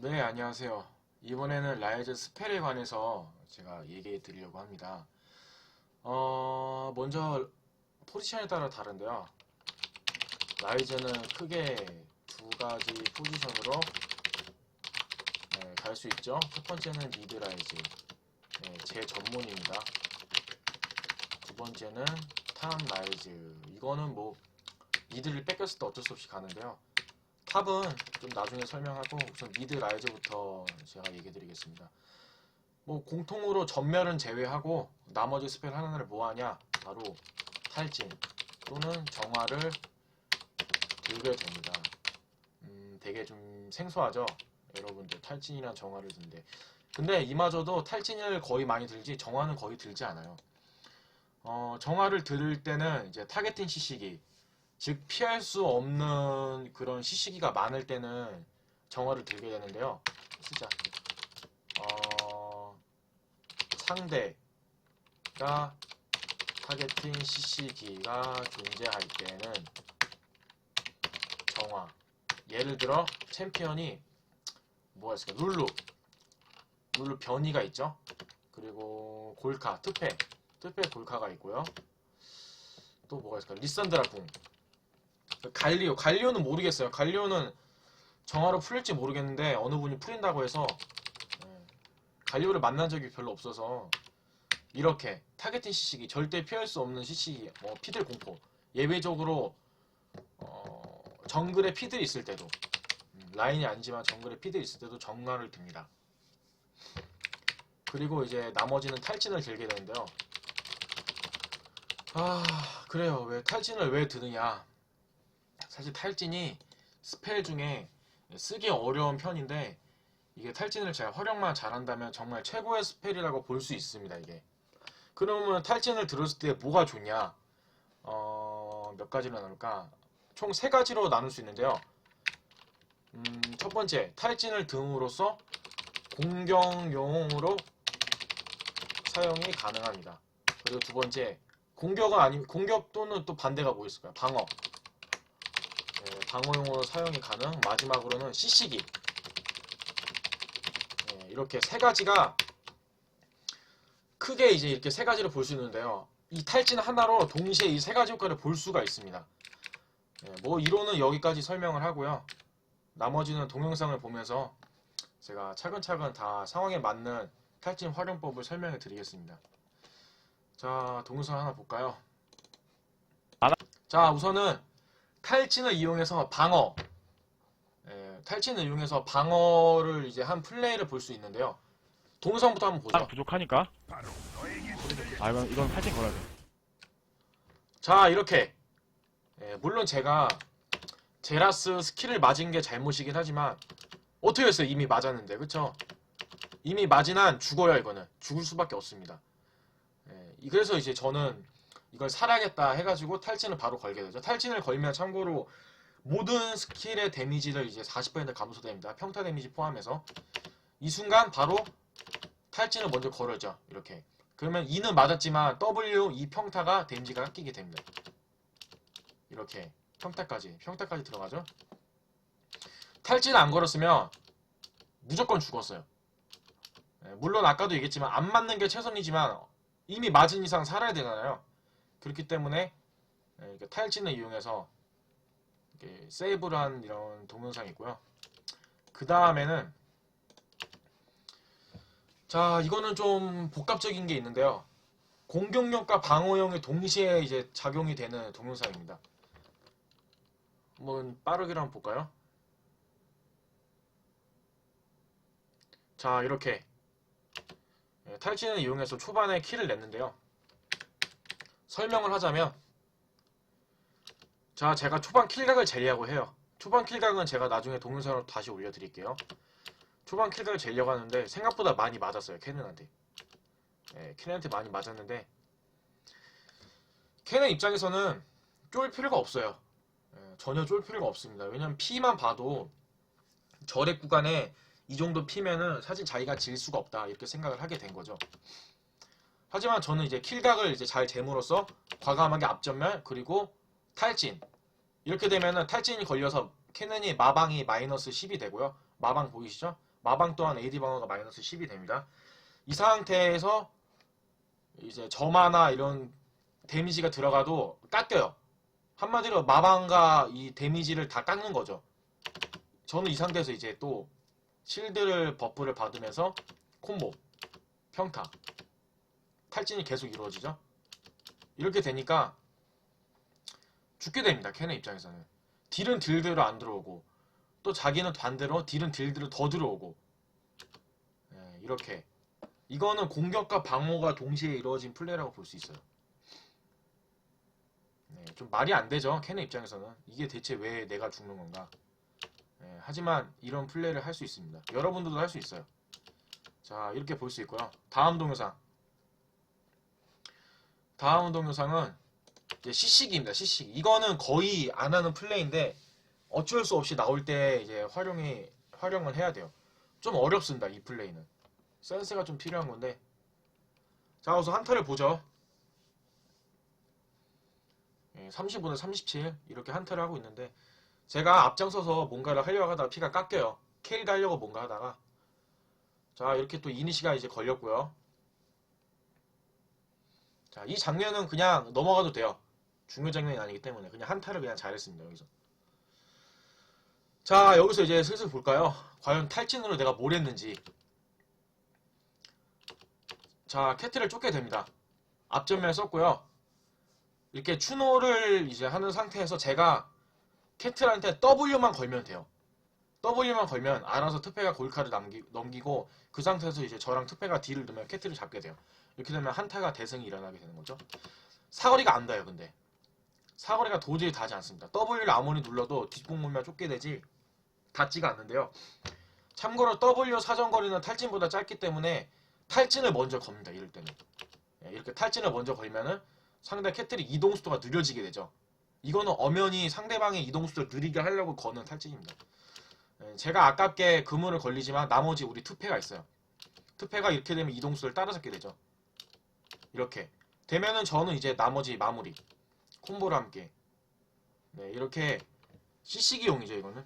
네, 안녕하세요. 이번에는 라이즈 스펠에 관해서 제가 얘기해 드리려고 합니다. 먼저 포지션에 따라 다른데요. 라이즈는 크게 두 가지 포지션으로 갈 수 있죠. 첫 번째는 미드 라이즈, 제 전문입니다. 두 번째는 탑 라이즈. 이거는 뭐 미드를 뺏겼을 때 어쩔 수 없이 가는데요. 탑은 좀 나중에 설명하고 우선 미드 라이즈부터 제가 얘기해 드리겠습니다. 뭐 공통으로 전멸은 제외하고 나머지 스펠 하나를 뭐하냐, 바로 탈진 또는 정화를 들게 됩니다. 되게 좀 생소하죠, 여러분들. 탈진이나 정화를 든데, 근데 이마저도 탈진을 거의 많이 들지 정화는 거의 들지 않아요. 정화를 들을 때는 이제 타겟팅 CC기, 즉 피할 수 없는 그런 CC기가 많을 때는 정화를 들게 되는데요. 쓰자. 상대가 타겟팅 CC기가 존재할 때는 정화. 예를 들어 챔피언이 뭐가 있을까? 룰루 변이가 있죠. 그리고 골카, 특패 골카가 있고요. 또 뭐가 있을까? 리산드라 궁, 갈리오는 모르겠어요. 갈리오는 정화로 풀릴지 모르겠는데 어느 분이 풀린다고 해서 갈리오를 만난 적이 별로 없어서, 이렇게 타겟팅 CC기, 절대 피할 수 없는 CC기, 피들 공포, 예외적으로 정글에 피들이 있을 때도, 라인이 아니지만 정글에 피들이 있을 때도 정화를 듭니다. 그리고 이제 나머지는 탈진을 들게 되는데요. 그래요. 왜 탈진을 왜 드느냐. 사실 탈진이 스펠 중에 쓰기 어려운 편인데, 이게 탈진을 제가 활용만 잘한다면 정말 최고의 스펠이라고 볼 수 있습니다. 이게 그러면 탈진을 들었을 때 뭐가 좋냐, 몇 가지로 나눌까? 총 세 가지로 나눌 수 있는데요. 첫 번째, 탈진을 듬으로써 공격용으로 사용이 가능합니다. 그리고 두 번째, 공격 또는 또 반대가 뭐 있을까요? 방어용으로 사용이 가능. 마지막으로는 CC기. 이렇게 세 가지가 크게 이제 이렇게 세 가지를 볼 수 있는데요. 이 탈진 하나로 동시에 이 세 가지 효과를 볼 수가 있습니다. 뭐 이론은 여기까지 설명을 하고요. 나머지는 동영상을 보면서 제가 차근차근 다 상황에 맞는 탈진 활용법을 설명해 드리겠습니다. 자, 동영상 하나 볼까요? 자, 우선은 탈진을 이용해서 탈진을 이용해서 방어를 이제 한 플레이를 볼 수 있는데요. 동영상부터 한번 보죠. 부족하니까. 이건 팔진 걸어야 돼. 자, 이렇게, 물론 제가 제라스 스킬을 맞은 게 잘못이긴 하지만 어떻게 했어요? 이미 맞았는데, 그쵸? 이미 맞은 한 죽어요. 이거는 죽을 수밖에 없습니다. 그래서 이제 저는 이걸 살아야겠다 해가지고 탈진을 바로 걸게 되죠. 탈진을 걸면 참고로 모든 스킬의 데미지를 이제 40% 감소됩니다. 평타 데미지 포함해서. 이 순간 바로 탈진을 먼저 걸어죠. 이렇게. 그러면 E는 맞았지만 W, E 평타가 데미지가 깎이게 됩니다. 이렇게 평타까지 들어가죠. 탈진을 안 걸었으면 무조건 죽었어요. 물론 아까도 얘기했지만 안 맞는 게 최선이지만 이미 맞은 이상 살아야 되잖아요. 그렇기 때문에 탈진을 이용해서 세이브를 한 이런 동영상이 있고요. 그 다음에는, 자, 이거는 좀 복합적인 게 있는데요. 공격력과 방어력이 동시에 이제 작용이 되는 동영상입니다. 한번 빠르게 한번 볼까요? 자, 이렇게 탈진을 이용해서 초반에 킬을 냈는데요. 설명을 하자면, 자, 제가 초반 킬각을 제외하고 해요. 초반 킬각은 제가 나중에 동영상으로 다시 올려드릴게요. 초반 킬각을 재려고 하는데 생각보다 많이 맞았어요. 캐넨한테. 캐넨한테 많이 맞았는데, 캐넨 입장에서는 쫄 필요가 없어요. 전혀 쫄 필요가 없습니다. 왜냐면 피만 봐도 저랩 구간에 이 정도 피면은 사실 자기가 질 수가 없다, 이렇게 생각을 하게 된 거죠. 하지만 저는 이제 킬각을 이제 잘 재므로써 과감하게 앞전멸, 그리고 탈진, 이렇게 되면은 탈진이 걸려서 캐넨이 마방이 마이너스 10이 되고요. 마방 보이시죠? 마방 또한 AD 방어가 마이너스 10이 됩니다. 이 상태에서 이제 점화나 이런 데미지가 들어가도 깎여요. 한마디로 마방과 이 데미지를 다 깎는 거죠. 저는 이 상태에서 이제 또 실드를 버프를 받으면서 콤보, 평타, 탈진이 계속 이루어지죠. 이렇게 되니까 죽게 됩니다. 캐는 입장에서는. 딜은 딜대로 안 들어오고 또 자기는 반대로 딜은 딜대로 더 들어오고 이렇게 이거는 공격과 방어가 동시에 이루어진 플레이라고 볼 수 있어요. 좀 말이 안 되죠. 캐는 입장에서는. 이게 대체 왜 내가 죽는 건가. 하지만 이런 플레이를 할 수 있습니다. 여러분들도 할 수 있어요. 자, 이렇게 볼 수 있고요. 다음 동영상. 다음 동영상은 이제 CC기입니다. CC기. 이거는 거의 안 하는 플레이인데 어쩔 수 없이 나올 때 이제 활용을 해야 돼요. 좀 어렵습니다. 이 플레이는. 센스가 좀 필요한 건데. 자, 우선 한타를 보죠. 35대 37 이렇게 한타를 하고 있는데 제가 앞장서서 뭔가를 하려고 하다가 피가 깎여요. 캐리를 하려고 뭔가 하다가 자, 이렇게 또 이니시가 이제 걸렸고요. 자, 이 장면은 그냥 넘어가도 돼요. 중요 장면이 아니기 때문에 그냥 한타를 그냥 잘했습니다. 여기서. 자, 여기서 이제 슬슬 볼까요? 과연 탈진으로 내가 뭘 했는지. 자, 캐트를 쫓게 됩니다. 앞전면 썼고요. 이렇게 추노를 이제 하는 상태에서 제가 캐틀한테 W만 걸면 돼요. W만 걸면 알아서 트페가 골카를 넘기고 그 상태에서 이제 저랑 트페가 딜을 넣으면 캐틀을 잡게 돼요. 이렇게 되면 한타가 대승이 일어나게 되는 거죠. 사거리가 안 닿아요. 근데 사거리가 도저히 닿지 않습니다. W를 아무리 눌러도 뒷공문만 쫓게 되지 닿지가 않는데요. 참고로 W 사정거리는 탈진보다 짧기 때문에 탈진을 먼저 겁니다. 이럴 때는. 이렇게 탈진을 먼저 걸면은 상대 캐틀이 이동속도가 느려지게 되죠. 이거는 엄연히 상대방의 이동속도를 느리게 하려고 거는 탈진입니다. 제가 아깝게 그물을 걸리지만 나머지 우리 트페가 있어요. 트페가 이렇게 되면 이동속도를 따라잡게 되죠. 이렇게 되면은 저는 이제 나머지 마무리 콤보를 함께 이렇게 CC기용이죠. 이거는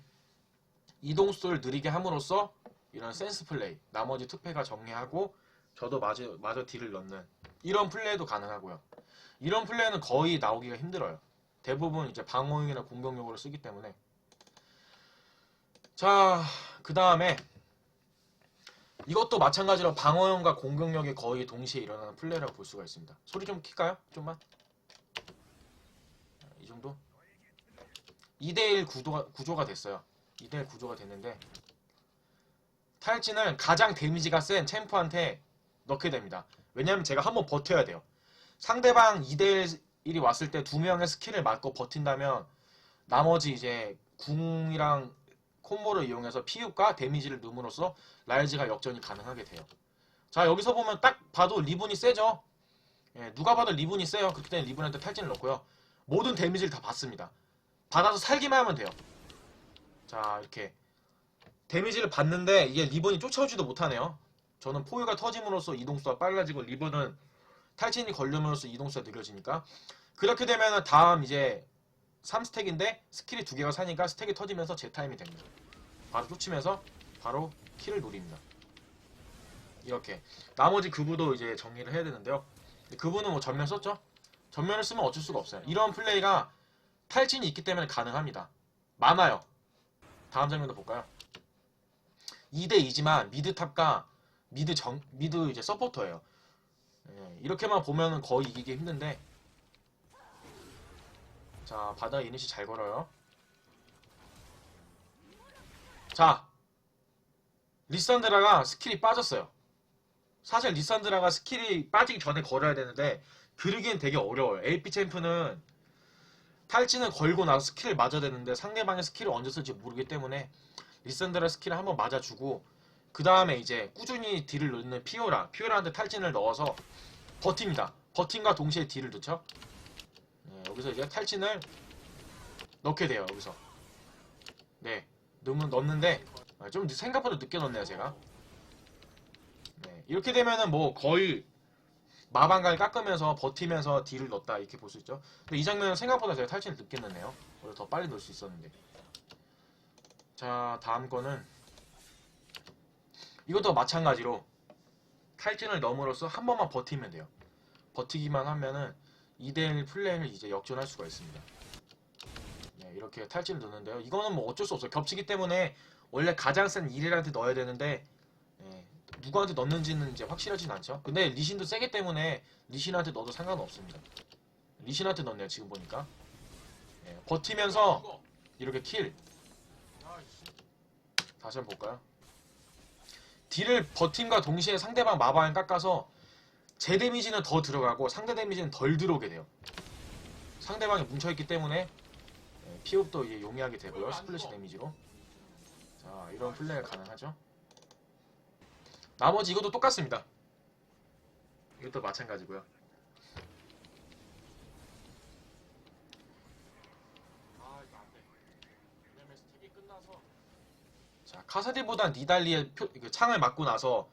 이동속도를 느리게 함으로써 이런 센스 플레이 나머지 투패가 정리하고 저도 마저 딜을 넣는 이런 플레이도 가능하고요. 이런 플레이는 거의 나오기가 힘들어요. 대부분 이제 방어용이나 공격용으로 쓰기 때문에. 자, 그 다음에 이것도 마찬가지로 방어용과 공격력이 거의 동시에 일어나는 플레이라고 볼 수가 있습니다. 소리 좀 킬까요? 좀만. 이 정도? 2대1 구조가 됐어요. 2대1 구조가 됐는데 탈진을 가장 데미지가 센 챔프한테 넣게 됩니다. 왜냐면 제가 한번 버텨야 돼요. 상대방 2대1이 왔을 때 2명의 스킬을 맞고 버틴다면 나머지 이제 궁이랑 콤보를 이용해서 피흡과 데미지를 넣음으로써 라이즈가 역전이 가능하게 돼요. 자, 여기서 보면 딱 봐도 리븐이 세죠? 누가 봐도 리븐이 세요. 그렇기 때문에 리븐한테 탈진을 넣고요. 모든 데미지를 다 받습니다. 받아서 살기만 하면 돼요. 자, 이렇게 데미지를 받는데 이게 리븐이 쫓아오지도 못하네요. 저는 포유가 터짐으로써 이동수가 빨라지고 리븐은 탈진이 걸림으로써 이동수가 느려지니까 그렇게 되면 다음 이제 3스택인데 스킬이 2개가 사니까 스택이 터지면서 제 타임이 됩니다. 바로 쫓으면서 바로 킬을 노립니다. 이렇게 나머지 그부도 이제 정리를 해야 되는데요. 그부는 뭐 전면 썼죠? 전면을 쓰면 어쩔 수가 없어요. 이런 플레이가 탈진이 있기 때문에 가능합니다. 많아요. 다음 장면도 볼까요? 2대2지만 미드 탑과 미드 이제 서포터예요. 이렇게만 보면은 거의 이기기 힘든데 자, 바다 이니시 잘 걸어요. 자, 리산드라가 스킬이 빠졌어요. 사실 리산드라가 스킬이 빠지기 전에 걸어야 되는데 그러기엔 되게 어려워요. AP 챔프는 탈진을 걸고 나서 스킬을 맞아야 되는데 상대방의 스킬을 언제 쓸지 모르기 때문에 리산드라 스킬을 한번 맞아주고 그 다음에 이제 꾸준히 딜을 넣는 피오라한테 탈진을 넣어서 버팁니다. 버팀과 동시에 딜을 넣죠. 여기서 이제 탈진을 넣게 돼요. 여기서 넣는데 좀 생각보다 늦게 넣네요. 제가 이렇게 되면은 뭐 거의 마방갈 깎으면서 버티면서 딜을 넣었다 이렇게 볼 수 있죠. 근데 이 장면은 생각보다 제가 탈진을 늦게 넣네요. 원래 더 빨리 넣을 수 있었는데. 자, 다음 거는 이것도 마찬가지로 탈진을 넘으로써 한 번만 버티면 돼요. 버티기만 하면은 2대1 플레이를 이제 역전할 수가 있습니다. 네, 이렇게 탈진을 넣는데요. 이거는 뭐 어쩔 수 없어요. 겹치기 때문에 원래 가장 센 이렐한테 넣어야 되는데 예, 누구한테 넣는지는 이제 확실하진 않죠. 근데 리신도 세기 때문에 리신한테 넣어도 상관은 없습니다. 리신한테 넣네요. 지금 보니까 예, 버티면서 이렇게 킬. 다시 한번 볼까요? 딜을 버팀과 동시에 상대방 마방을 깎아서 제 데미지는 더 들어가고 상대 데미지는 덜 들어오게 돼요. 상대방이 뭉쳐있기 때문에 피업도 이제 용이하게 되고요. 스플래시 데미지로. 자, 이런 플레이가 가능하죠. 나머지 이것도 똑같습니다. 이것도 마찬가지고요. 자, 카사디보단 니달리의 창을 맞고 나서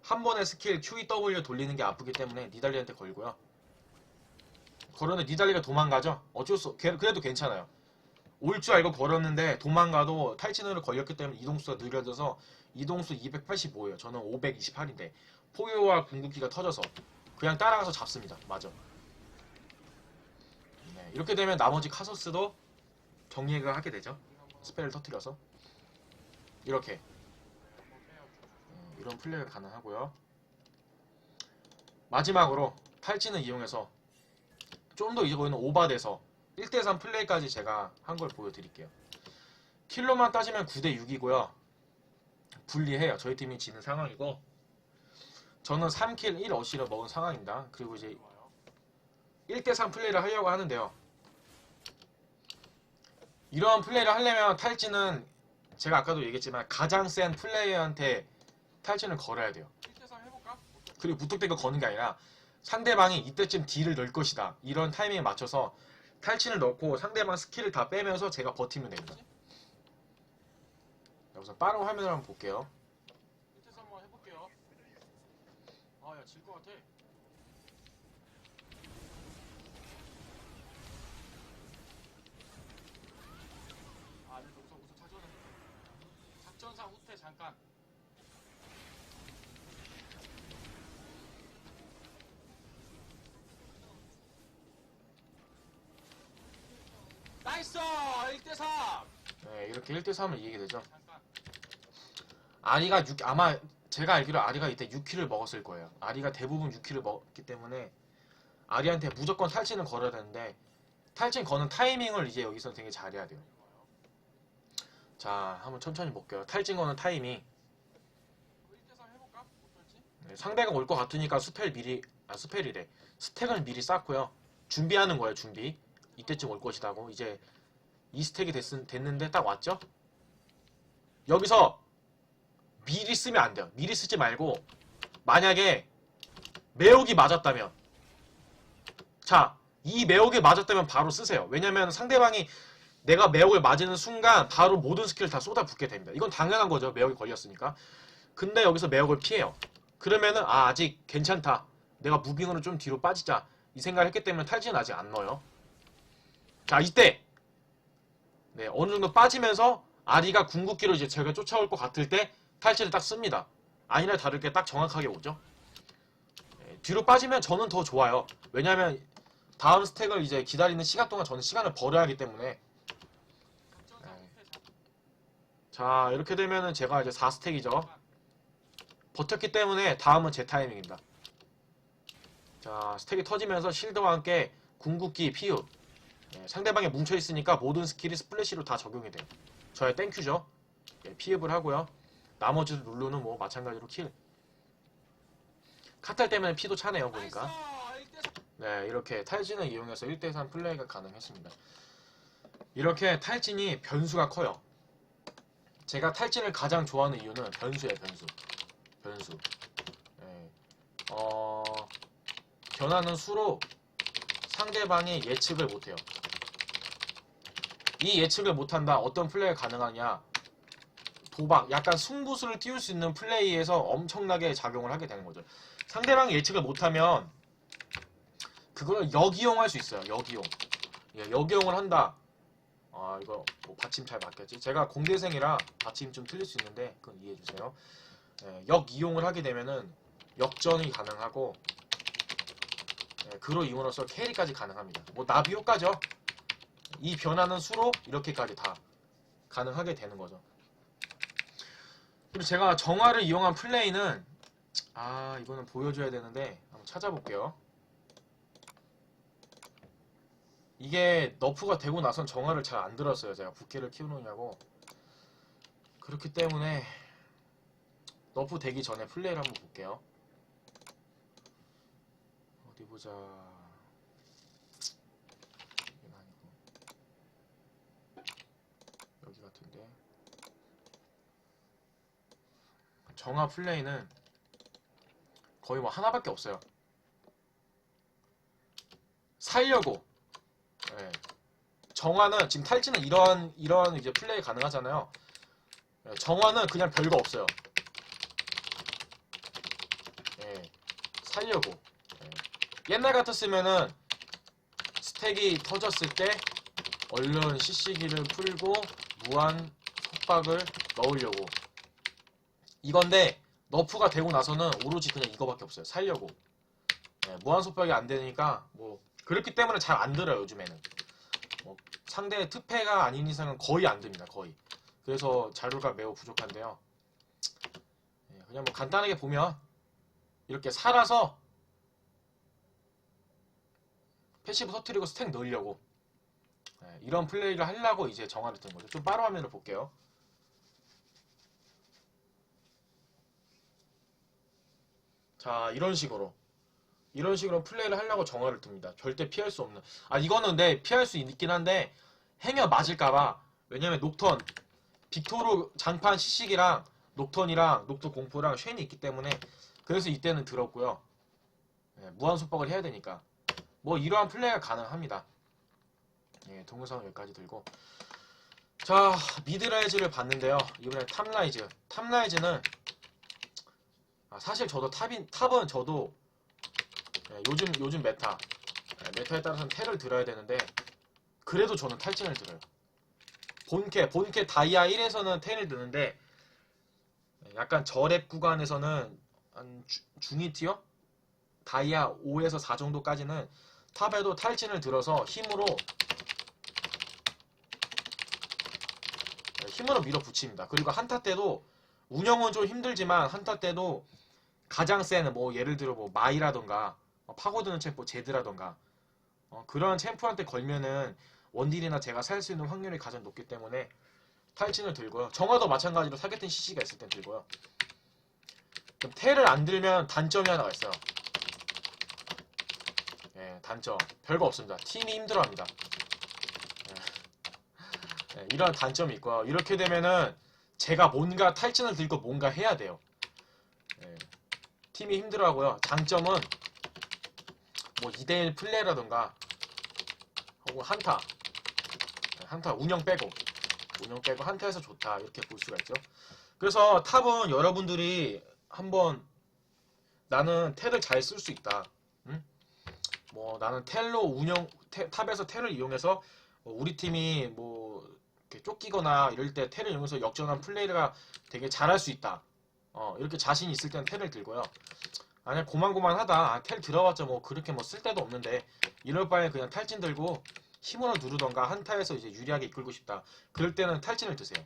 한 번의 스킬 QEW 돌리는 게 아프기 때문에 니달리한테 걸고요. 걸었는데 니달리가 도망가죠? 어쩔 수 그래도 괜찮아요. 올 줄 알고 걸었는데 도망가도 탈진으로 걸렸기 때문에 이동수가 느려져서 이동수 285예요. 저는 528인데 포효와 궁극기가 터져서 그냥 따라가서 잡습니다. 맞아. 네, 이렇게 되면 나머지 카서스도 정리가 하게 되죠. 스펠을 터뜨려서 이렇게 이런 플레이가 가능하고요. 마지막으로 탈진을 이용해서 좀 더 이거는 오바돼서 1대3 플레이까지 제가 한 걸 보여드릴게요. 킬로만 따지면 9대6이고요. 불리해요. 저희 팀이 지는 상황이고 저는 3킬 1어시를 먹은 상황입니다. 그리고 이제 1대3 플레이를 하려고 하는데요. 이런 플레이를 하려면 탈진은 제가 아까도 얘기했지만 가장 센 플레이어한테 탈진을 걸어야 돼요. 그리고 무턱대고 거는 게 아니라 상대방이 이때쯤 딜을 넣을 것이다. 이런 타이밍에 맞춰서 탈진을 넣고 상대방 스킬을 다 빼면서 제가 버티면 됩니다. 우선 빠른 화면을 한번 볼게요. 밑에서 한번 해볼게요. 아, 야, 질 것 같아. 아, 네, 우선 작전상 후퇴 잠깐. 나이스! 1대3! 네, 이렇게 1대3을 이기게 되죠. 아리가 아마 제가 알기로 아리가 이때 6킬을 먹었을 거예요. 아리가 대부분 6킬을 먹었기 때문에 아리한테 무조건 탈진을 걸어야 되는데 탈진 거는 타이밍을 이제 여기서 되게 잘해야 돼요. 자, 한번 천천히 볼게요. 탈진 거는 타이밍. 네, 상대가 올 것 같으니까 스펠이래. 스택을 미리 쌓고요. 준비하는 거예요, 준비. 이때쯤 올 것이다고. 이제 2스택이 됐는데 딱 왔죠? 여기서 미리 쓰면 안 돼요. 미리 쓰지 말고 만약에 매혹이 맞았다면 자, 이 매혹이 맞았다면 바로 쓰세요. 왜냐면 상대방이 내가 매혹을 맞는 순간 바로 모든 스킬을 다 쏟아붓게 됩니다. 이건 당연한 거죠. 매혹이 걸렸으니까. 근데 여기서 매혹을 피해요. 그러면은 아직 괜찮다. 내가 무빙으로 좀 뒤로 빠지자. 이 생각을 했기 때문에 탈진은 아직 안 넣어요. 자, 이때 네, 어느 정도 빠지면서 아리가 궁극기로 이제 제가 쫓아올 것 같을 때 탈진을 딱 씁니다. 아니나 다르게 딱 정확하게 오죠. 네, 뒤로 빠지면 저는 더 좋아요. 왜냐면 다음 스택을 이제 기다리는 시간 동안 저는 시간을 벌어야 하기 때문에. 네. 자, 이렇게 되면은 제가 이제 4스택이죠. 버텼기 때문에 다음은 제 타이밍입니다. 자, 스택이 터지면서 실드와 함께 궁극기 피우. 네, 상대방이 뭉쳐있으니까 모든 스킬이 스플래시로 다 적용이 돼요. 저의 땡큐죠. 네, 피흡을 하고요. 나머지 룰루는 뭐 마찬가지로 킬. 카탈 때문에 피도 차네요, 보니까. 네, 이렇게 탈진을 이용해서 1대3 플레이가 가능했습니다. 이렇게 탈진이 변수가 커요. 제가 탈진을 가장 좋아하는 이유는 변수예요, 변수. 네. 변하는 수로 상대방이 예측을 못해요. 이 예측을 못한다. 어떤 플레이가 가능하냐? 도박, 약간 승부수를 띄울 수 있는 플레이에서 엄청나게 작용을 하게 되는 거죠. 상대방이 예측을 못하면 그걸 역이용할 수 있어요. 역이용. 예, 역이용을 한다. 아, 이거 뭐 받침 잘 맞겠지? 제가 공대생이라 받침 좀 틀릴 수 있는데 그건 이해해주세요. 역이용을 하게 되면은 역전이 가능하고 그로 이용으로써 캐리까지 가능합니다. 뭐 나비 효과죠. 이 변하는 수로 이렇게까지 다 가능하게 되는 거죠. 그리고 제가 정화를 이용한 플레이는 이거는 보여줘야 되는데 한번 찾아볼게요. 이게 너프가 되고 나선 정화를 잘 안 들었어요. 제가 부캐를 키우느냐고. 그렇기 때문에 너프 되기 전에 플레이를 한번 볼게요. 어디 보자. 이건 아니고 여기 같은데. 정화 플레이는 거의 뭐 하나밖에 없어요. 살려고. 정화는 지금 탈진은 이런 이제 플레이 가능하잖아요. 정화는 그냥 별거 없어요. 살려고. 옛날 같았으면은 스택이 터졌을 때 얼른 CC기를 풀고 무한 속박을 넣으려고. 이건데 너프가 되고 나서는 오로지 그냥 이거밖에 없어요. 살려고. 무한 속박이 안 되니까 뭐 그렇기 때문에 잘 안 들어요. 요즘에는 뭐 상대 특패가 아닌 이상은 거의 안 듭니다. 거의. 그래서 자료가 매우 부족한데요. 그냥 뭐 간단하게 보면 이렇게 살아서 패시브 터트리고 스택 넣으려고 이런 플레이를 하려고 이제 정화를 뜬 거죠. 좀 빠른 화면을 볼게요. 자, 이런 식으로 플레이를 하려고 정화를 듭니다. 절대 피할 수 없는. 이거는 근데 피할 수 있긴 한데 행여 맞을까봐. 왜냐면 녹턴 빅토르 장판 시식이랑 녹턴이랑 녹토 공포랑 쉔이 있기 때문에 그래서 이때는 들었고요. 무한 속박을 해야 되니까 뭐 이러한 플레이가 가능합니다. 동영상은 여기까지 들고, 자, 미드라이즈를 봤는데요. 이번에 탑라이즈는 사실 저도 탑은 저도 요즘 메타에 따라서는 텔을 들어야 되는데 그래도 저는 탈진을 들어요. 본캐 다이아 1에서는 텔을 드는데 약간 저랩 구간에서는 한 중위 티어? 다이아 5에서 4 정도까지는 탑에도 탈진을 들어서 힘으로 밀어붙입니다. 그리고 한타 때도 운영은 좀 힘들지만 한타 때도 가장 센 뭐 예를 들어 뭐 마이라던가 파고드는 챔프 제드라던가 그런 챔프한테 걸면은 원딜이나 제가 살 수 있는 확률이 가장 높기 때문에 탈진을 들고요. 정화도 마찬가지로 타겟팅 CC가 있을 땐 들고요. 그럼 텔을 안 들면 단점이 하나가 있어요. 단점 별거 없습니다. 팀이 힘들어합니다. 이런 단점이 있고요. 이렇게 되면은 제가 뭔가 탈진을 들고 뭔가 해야 돼요. 팀이 힘들어하고요. 장점은 뭐 2대1 플레이라던가 혹은 한타 운영 빼고 한타에서 좋다 이렇게 볼 수가 있죠. 그래서 탑은 여러분들이 한번 나는 텔을 잘 쓸 수 있다. 뭐 나는 탑에서 텔을 이용해서 우리 팀이 뭐 이렇게 쫓기거나 이럴 때 텔을 이용해서 역전한 플레이가 되게 잘할 수 있다. 이렇게 자신이 있을 때는 텔을 들고요. 아니야 고만고만하다. 텔 들어봤자 뭐 그렇게 뭐 쓸데도 없는데 이럴 바에 그냥 탈진 들고 힘으로 누르던가 한타에서 이제 유리하게 이끌고 싶다. 그럴 때는 탈진을 드세요.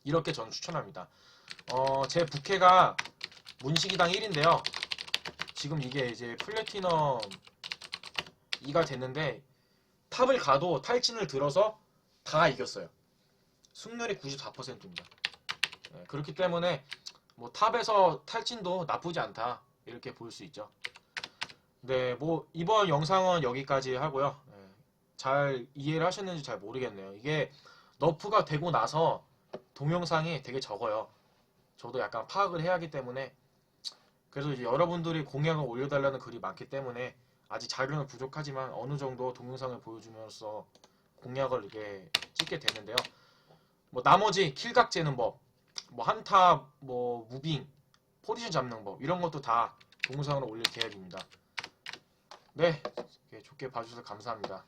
이렇게 저는 추천합니다. 제 부캐가 문시기당 1인데요. 지금 이게 이제 플래티넘 2가 됐는데 탑을 가도 탈진을 들어서 다 이겼어요. 승률이 94%입니다. 그렇기 때문에 뭐 탑에서 탈진도 나쁘지 않다 이렇게 볼 수 있죠. 네, 뭐 이번 영상은 여기까지 하고요. 잘 이해를 하셨는지 잘 모르겠네요. 이게 너프가 되고 나서 동영상이 되게 적어요. 저도 약간 파악을 해야 하기 때문에. 그래서 이제 여러분들이 공약을 올려달라는 글이 많기 때문에 아직 자료는 부족하지만 어느 정도 동영상을 보여주면서 공약을 이렇게 찍게 되는데요. 뭐 나머지 킬각 재는 법, 뭐 한타, 뭐 무빙, 포지션 잡는 법 이런 것도 다 동영상으로 올릴 계획입니다. 네, 좋게 봐주셔서 감사합니다.